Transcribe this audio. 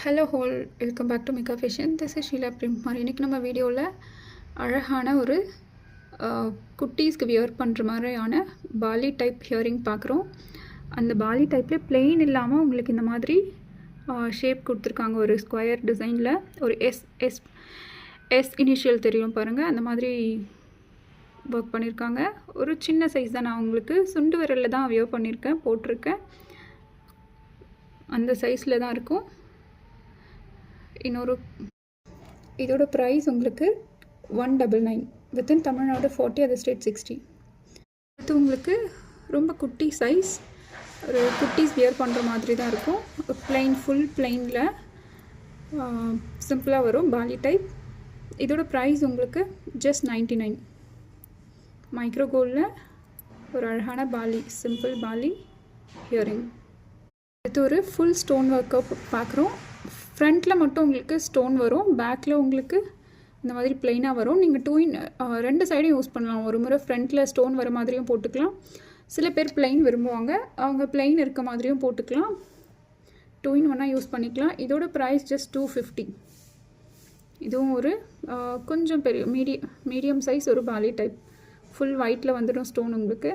Hello all, welcome back to Mika fashion. This is Sheela பிரிம்மார். இன்றைக்கி நம்ம வீடியோவில் அழகான ஒரு குட்டீஸ்க்கு வியர் பண்ணுற மாதிரியான பாலி டைப் ஹியரிங் பார்க்குறோம். அந்த பாலி டைப்பில் பிளெயின் இல்லாமல் உங்களுக்கு இந்த மாதிரி ஷேப் கொடுத்துருக்காங்க. ஒரு ஸ்கொயர் டிசைனில் ஒரு எஸ் எஸ் எஸ் இனிஷியல் தெரியும் பாருங்கள். அந்த மாதிரி ஒர்க் பண்ணியிருக்காங்க. ஒரு சின்ன சைஸ் தான். நான் உங்களுக்கு சுண்டு விரலில் தான் வியர் பண்ணியிருக்கேன், போட்டிருக்கேன். அந்த சைஸில் தான் இருக்கும். இதோட ப்ரைஸ் உங்களுக்கு 199 வித்தின் தமிழ்நாடு 40, அதர் ஸ்டேட் 60. அடுத்து உங்களுக்கு ரொம்ப குட்டி சைஸ், ஒரு குட்டீஸ் வியர் பண்ணுற மாதிரி தான் இருக்கும். பிளைன், ஃபுல் பிளைனில் சிம்பிளாக வரும் பாலி டைப். இதோட ப்ரைஸ் உங்களுக்கு ஜஸ்ட் 99. மைக்ரோ கோல்டில் ஒரு அழகான பாலி, சிம்பிள் பாலி ஹியரிங். அடுத்து ஒரு ஃபுல் ஸ்டோன் ஒர்க்கை பார்க்குறோம். ஃப்ரண்ட்டில் மட்டும் உங்களுக்கு ஸ்டோன் வரும், பேக்கில் உங்களுக்கு இந்த மாதிரி பிளெயினாக வரும். நீங்கள் ரெண்டு சைடும் யூஸ் பண்ணலாம். ஒரு முறை ஃப்ரண்ட்டில் ஸ்டோன் வர மாதிரியும் போட்டுக்கலாம். சில பேர் பிளெயின் விரும்புவாங்க, அவங்க பிளெயின் இருக்க மாதிரியும் போட்டுக்கலாம். 2-in-1 யூஸ் பண்ணிக்கலாம். இதோட ப்ரைஸ் ஜஸ்ட் 250. இதுவும் ஒரு கொஞ்சம் பெரிய மீடியம் சைஸ் ஒரு பாலி டைப். ஃபுல் ஒயிட்டில் வந்துடும் ஸ்டோன் உங்களுக்கு.